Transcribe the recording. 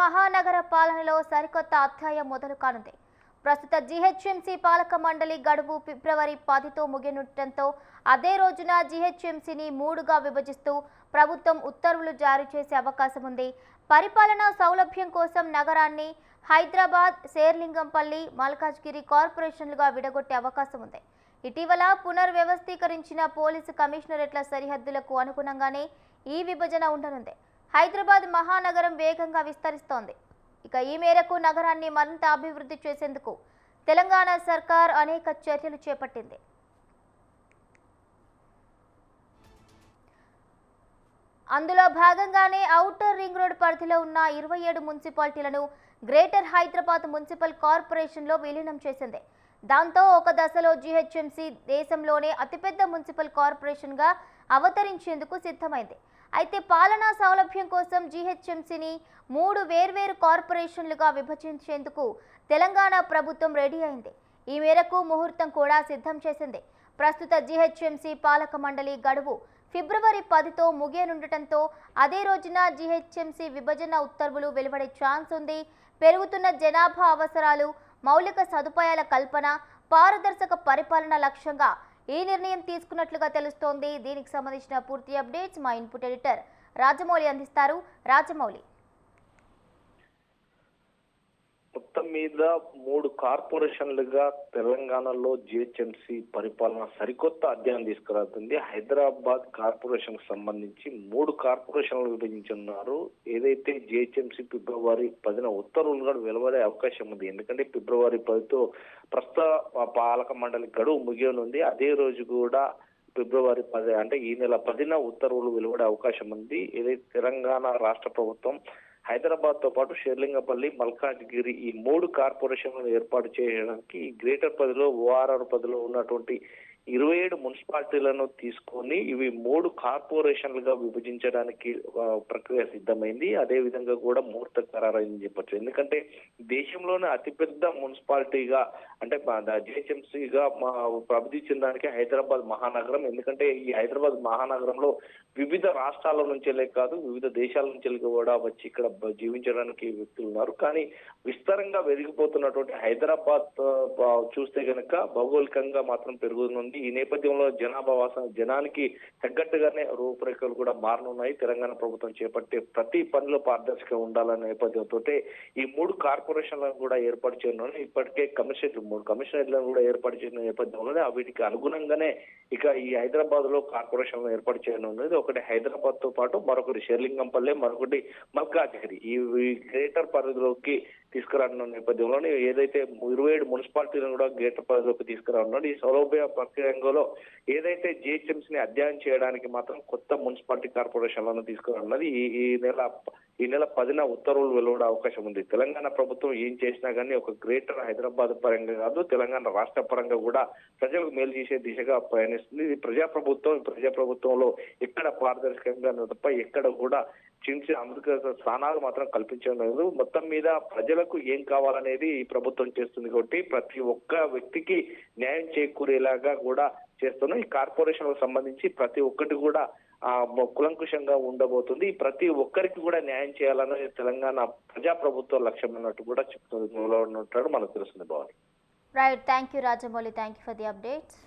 మహానగర పాలనలో సరికొత్త అధ్యాయం మొదలు కానుంది. ప్రస్తుత జీహెచ్ఎంసీ పాలక మండలి గడువు ఫిబ్రవరి 10తో ముగియనుండటంతో అదే రోజున జీహెచ్ఎంసీని 3గా విభజిస్తూ ప్రభుత్వం ఉత్తర్వులు జారీ చేసే అవకాశం ఉంది. పరిపాలనా సౌలభ్యం కోసం నగరాన్ని హైదరాబాద్, శేర్లింగంపల్లి, మల్కాజ్గిరి కార్పొరేషన్లుగా విడగొట్టే అవకాశం ఉంది. ఇటీవల పునర్వ్యవస్థీకరించిన పోలీసు కమిషనరేట్ల సరిహద్దులకు అనుగుణంగానే ఈ విభజన ఉండనుంది. హైదరాబాద్ మహానగరం వేగంగా విస్తరిస్తోంది. ఇక ఈ మేరకు నగరాన్ని మరింత అభివృద్ధి చేసేందుకు తెలంగాణ సర్కార్ అనేక చర్యలు చేపట్టింది. అందులో భాగంగానే ఔటర్ రింగ్ రోడ్ పరిధిలో ఉన్న 27 మున్సిపాలిటీలను గ్రేటర్ హైదరాబాద్ మున్సిపల్ కార్పొరేషన్లో విలీనం చేసింది. దాంతో ఒక దశలో జీహెచ్ఎంసీ దేశంలోనే అతిపెద్ద మున్సిపల్ కార్పొరేషన్గా అవతరించేందుకు సిద్ధమైంది. అయితే పాలనా సౌలభ్యం కోసం జీహెచ్ఎంసీని 3 వేర్వేరు కార్పొరేషన్లుగా విభజించేందుకు తెలంగాణ ప్రభుత్వం రెడీ అయింది. ఈ మేరకు ముహూర్తం కూడా సిద్ధం చేసింది. ప్రస్తుత జీహెచ్ఎంసీ పాలక మండలి గడువు ఫిబ్రవరి 10తో ముగియనుండటంతో అదే రోజున జీహెచ్ఎంసీ విభజన ఉత్తర్వులు వెలువడే ఛాన్స్ ఉంది. పెరుగుతున్న జనాభా అవసరాలు, మౌలిక సదుపాయాల కల్పన, పారదర్శక పరిపాలన లక్ష్యంగా ఈ నిర్ణయం తీసుకున్నట్లుగా తెలుస్తోంది. దీనికి సంబంధించిన పూర్తి అప్డేట్స్ మా ఇన్పుట్ ఎడిటర్ రాజమౌళి అందిస్తారు. రాజమౌళి, మొత్తం మీద 3 కార్పొరేషన్లుగా తెలంగాణలో జిహెచ్ఎంసీ పరిపాలన సరికొత్త అధ్యాయం తీసుకురాతుంది. హైదరాబాద్ కార్పొరేషన్ కు సంబంధించి 3 కార్పొరేషన్లు విభజించున్నారు. ఏదైతే జిహెచ్ఎంసీ ఫిబ్రవరి 10న ఉత్తర్వులు కూడా వెలువడే అవకాశం ఉంది. ఎందుకంటే ఫిబ్రవరి 10తో ప్రస్తుత పాలక మండలి గడువు ముగియనుంది. అదే రోజు కూడా ఫిబ్రవరి 10 అంటే ఈ నెల 10న ఉత్తర్వులు వెలువడే అవకాశం ఉంది. ఏదైతే తెలంగాణ రాష్ట్ర ప్రభుత్వం హైదరాబాద్ తో పాటు షేర్లింగపల్లి, మల్కాజ్గిరి ఈ 3 కార్పొరేషన్లను ఏర్పాటు చేయడానికి గ్రేటర్ 10లో, ఓఆర్ఆర్ 10లో ఉన్నటువంటి 27 మున్సిపాలిటీలను తీసుకొని ఇవి 3 కార్పొరేషన్లుగా విభజించడానికి ప్రక్రియ సిద్ధమైంది. అదే విధంగా కూడా ముహూర్త ఖరారైందని చెప్పొచ్చు. ఎందుకంటే దేశంలోనే అతిపెద్ద మున్సిపాలిటీగా అంటే జిహెచ్ఎంసీగా అభివృద్ధి చెందడానికి హైదరాబాద్ మహానగరం. ఎందుకంటే ఈ హైదరాబాద్ మహానగరంలో వివిధ రాష్ట్రాల నుంచెలే కాదు, వివిధ దేశాల నుంచి కూడా వచ్చి ఇక్కడ జీవించడానికి వ్యక్తులు ఉన్నారు. కానీ విస్తారంగా పెరిగిపోతున్నటువంటి హైదరాబాద్ చూస్తే కనుక భౌగోళికంగా మాత్రం పెరుగుతుంది. ఈ నేపథ్యంలో జనానికి తగ్గట్టుగానే రూపురేఖలు కూడా మారనున్నాయి. తెలంగాణ ప్రభుత్వం చేపట్టే ప్రతి పనిలో పారదర్శకంగా ఉండాలనే నేపథ్యంతో ఈ 3 కార్పొరేషన్లను కూడా ఏర్పాటు చేయనున్నాయి. ఇప్పటికే 3 కమిషనరేట్లను కూడా ఏర్పాటు చేసిన నేపథ్యంలోనే వీటికి అనుగుణంగానే ఇక ఈ హైదరాబాద్ లో కార్పొరేషన్లు ఏర్పాటు చేయనున్నది. ఒకటి హైదరాబాద్ తో పాటు మరొకటి షేర్లింగంపల్లి, మరొకటి మల్కాజ్గిరి. ఈ గ్రేటర్ పరిధిలోకి తీసుకురానున్న నేపథ్యంలోనే ఏదైతే 27 మున్సిపాలిటీలను కూడా గ్రేటర్ పరిధిలోకి తీసుకురానున్నాడు. ఈ సౌలభ్య ప్రక్రియలో ఏదైతే జిహెచ్ఎంసీని అధ్యయనం చేయడానికి మాత్రం కొత్త మున్సిపాలిటీ కార్పొరేషన్లను తీసుకురానున్నది. ఈ నెల 10న ఉత్తర్వులు వెలువడే అవకాశం ఉంది. తెలంగాణ ప్రభుత్వం ఏం చేసినా కానీ ఒక గ్రేటర్ హైదరాబాద్ పరంగా కాదు, తెలంగాణ రాష్ట్ర పరంగా కూడా ప్రజలకు మేలు చేసే దిశగా ప్రయాణిస్తుంది. ఇది ప్రజాప్రభుత్వంలో ఎక్కడ పారదర్శకంగా తప్ప ఎక్కడ కూడా చిన్న అమృత స్థానాలు మాత్రం కల్పించడం లేదు. మొత్తం మీద ప్రజలకు ఏం కావాలనేది ఈ ప్రభుత్వం చేస్తుంది కాబట్టి ప్రతి ఒక్క వ్యక్తికి న్యాయం చేకూరేలాగా కూడా చేస్తున్నాం. ఈ కార్పొరేషన్ సంబంధించి ప్రతి ఒక్కటి కూడా కులంకుశంగా ఉండబోతుంది. ప్రతి ఒక్కరికి కూడా న్యాయం చేయాలనేది తెలంగాణ ప్రజాప్రభుత్వ లక్ష్యం అన్నట్టు కూడా చెప్తున్నట్టు మనకు తెలుస్తుంది. బాగుంది. Right, thank you Rajamouli, thank you for the updates.